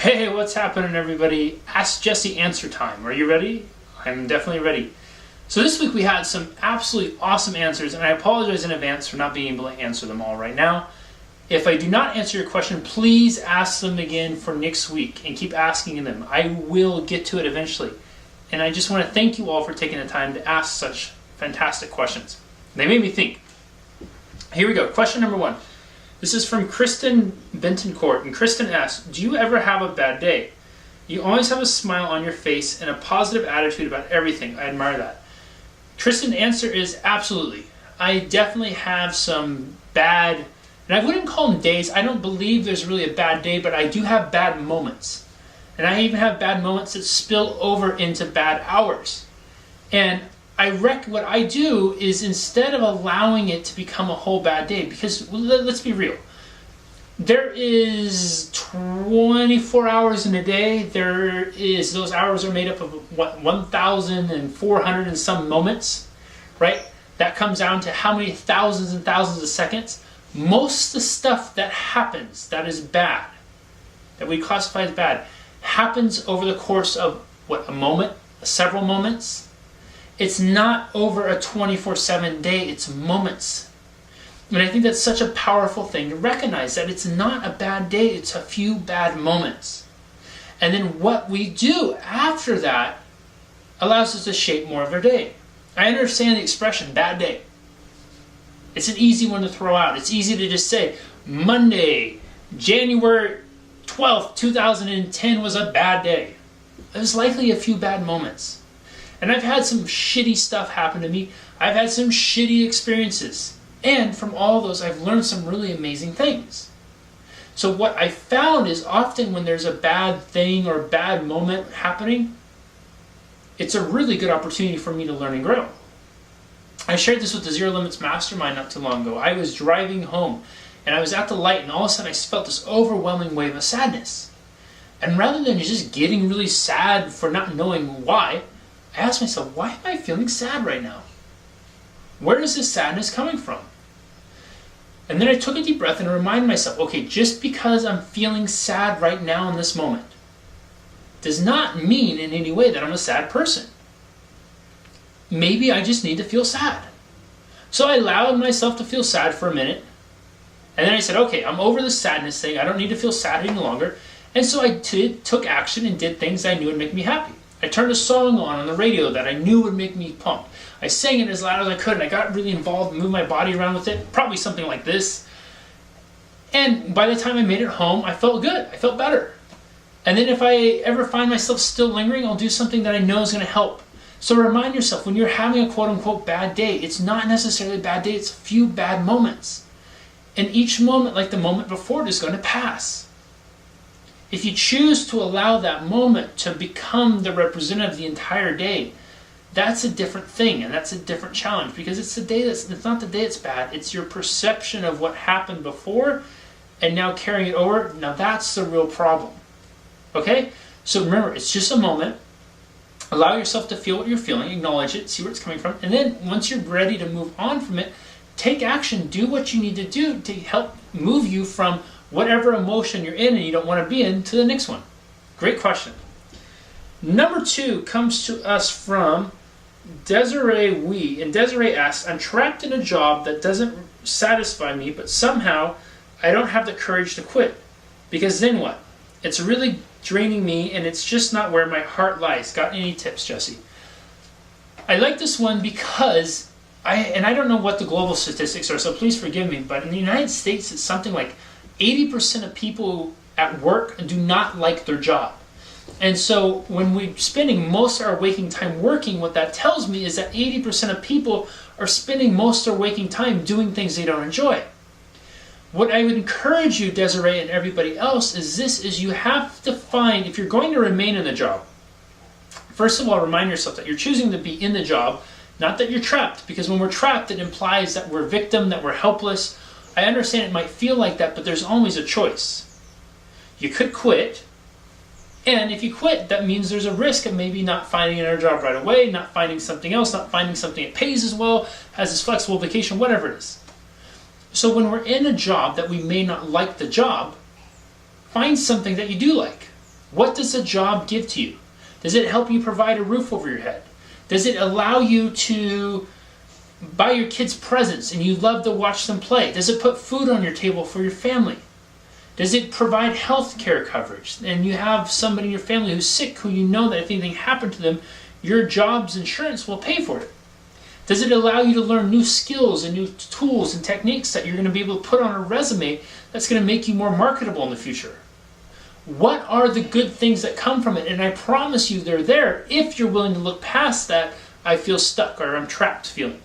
Hey, what's happening, everybody? Ask Jesse answer time. Are you ready? I'm definitely ready. So this week we had some absolutely awesome answers, and I apologize in advance for not being able to answer them all right now. If I do not answer your question, please ask them again for next week and keep asking them. I will get to it eventually. And I just want to thank you all for taking the time to ask such fantastic questions. They made me think. Here we go. Question number 1. This is from Kristen Bentoncourt, and Kristen asks, do you ever have a bad day? You always have a smile on your face and a positive attitude about everything. I admire that. Kristen's answer is absolutely. I definitely have some bad, and I wouldn't call them days. I don't believe there's really a bad day, but I do have bad moments. And I even have bad moments that spill over into bad hours. And what I do is, instead of allowing it to become a whole bad day, because let's be real, there is 24 hours in a day. Those hours are made up of 1,400 and some moments, right? That comes down to how many thousands and thousands of seconds. Most of the stuff that happens that is bad, that we classify as bad, happens over the course of a moment, several moments. It's not over a 24/7 day, it's moments. And I think that's such a powerful thing to recognize, that it's not a bad day, it's a few bad moments. And then what we do after that allows us to shape more of our day. I understand the expression, bad day. It's an easy one to throw out. It's easy to just say, Monday, January 12th, 2010 was a bad day. There's likely a few bad moments. And I've had some shitty stuff happen to me. I've had some shitty experiences. And from all those, I've learned some really amazing things. So what I found is, often when there's a bad thing or bad moment happening, it's a really good opportunity for me to learn and grow. I shared this with the Zero Limits Mastermind not too long ago. I was driving home, and I was at the light, and all of a sudden I felt this overwhelming wave of sadness. And rather than just getting really sad for not knowing why, I asked myself, why am I feeling sad right now? Where is this sadness coming from? And then I took a deep breath and reminded myself, okay, just because I'm feeling sad right now in this moment does not mean in any way that I'm a sad person. Maybe I just need to feel sad. So I allowed myself to feel sad for a minute. And then I said, okay, I'm over the sadness thing. I don't need to feel sad any longer. And so I took action and did things I knew would make me happy. I turned a song on the radio that I knew would make me pumped. I sang it as loud as I could, and I got really involved and moved my body around with it. Probably something like this. And by the time I made it home, I felt good. I felt better. And then if I ever find myself still lingering, I'll do something that I know is going to help. So remind yourself, when you're having a quote-unquote bad day, it's not necessarily a bad day, it's a few bad moments. And each moment, like the moment before it, is going to pass. If you choose to allow that moment to become the representative of the entire day, that's a different thing, and that's a different challenge, because it's not the day that's bad, it's your perception of what happened before and now carrying it over. Now that's the real problem. Okay? So remember, it's just a moment. Allow yourself to feel what you're feeling, acknowledge it, see where it's coming from, and then once you're ready to move on from it, take action, do what you need to do to help move you from whatever emotion you're in and you don't want to be in to the next one. Great question. Number 2 comes to us from Desiree Wee. And Desiree asks, I'm trapped in a job that doesn't satisfy me, but somehow I don't have the courage to quit. Because then what? It's really draining me, and it's just not where my heart lies. Got any tips, Jesse? I like this one because I don't know what the global statistics are, so please forgive me, but in the United States, it's something like 80% of people at work do not like their job. And so when we're spending most of our waking time working, what that tells me is that 80% of people are spending most of their waking time doing things they don't enjoy. What I would encourage you, Desiree, and everybody else, is you have to find, if you're going to remain in the job, first of all, remind yourself that you're choosing to be in the job, not that you're trapped, because when we're trapped, it implies that we're a victim, that we're helpless. I understand it might feel like that, but there's always a choice. You could quit, and if you quit, that means there's a risk of maybe not finding another job right away, not finding something else, not finding something that pays as well, has this flexible vacation, whatever it is. So when we're in a job that we may not like the job, find something that you do like. What does a job give to you? Does it help you provide a roof over your head? Does it allow you to buy your kids presents and you love to watch them play? Does it put food on your table for your family? Does it provide health care coverage and you have somebody in your family who's sick who you know that if anything happened to them, your job's insurance will pay for it? Does it allow you to learn new skills and new tools and techniques that you're going to be able to put on a resume that's going to make you more marketable in the future? What are the good things that come from it? And I promise you they're there if you're willing to look past that I feel stuck or I'm trapped feeling.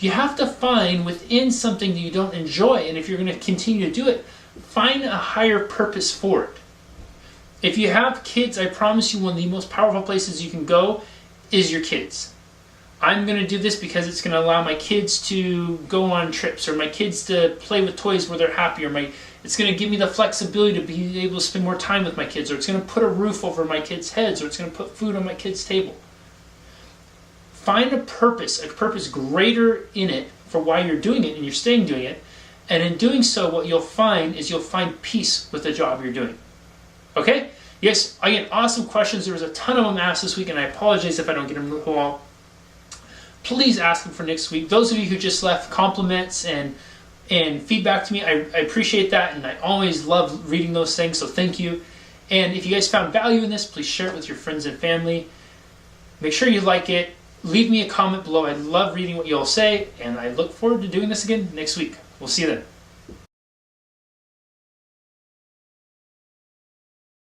You have to find within something that you don't enjoy, and if you're going to continue to do it, find a higher purpose for it. If you have kids, I promise you one of the most powerful places you can go is your kids. I'm going to do this because it's going to allow my kids to go on trips, or my kids to play with toys where they're happy, or it's going to give me the flexibility to be able to spend more time with my kids, or it's going to put a roof over my kids' heads, or it's going to put food on my kids' table. Find a purpose greater in it for why you're doing it and you're staying doing it. And in doing so, what you'll find is you'll find peace with the job you're doing. Okay? Yes, again, awesome questions. There was a ton of them asked this week, and I apologize if I don't get them all. Please ask them for next week. Those of you who just left compliments and feedback to me, I appreciate that, and I always love reading those things, so thank you. And if you guys found value in this, please share it with your friends and family. Make sure you like it. Leave me a comment below. I love reading what you all say, and I look forward to doing this again next week. We'll see you then.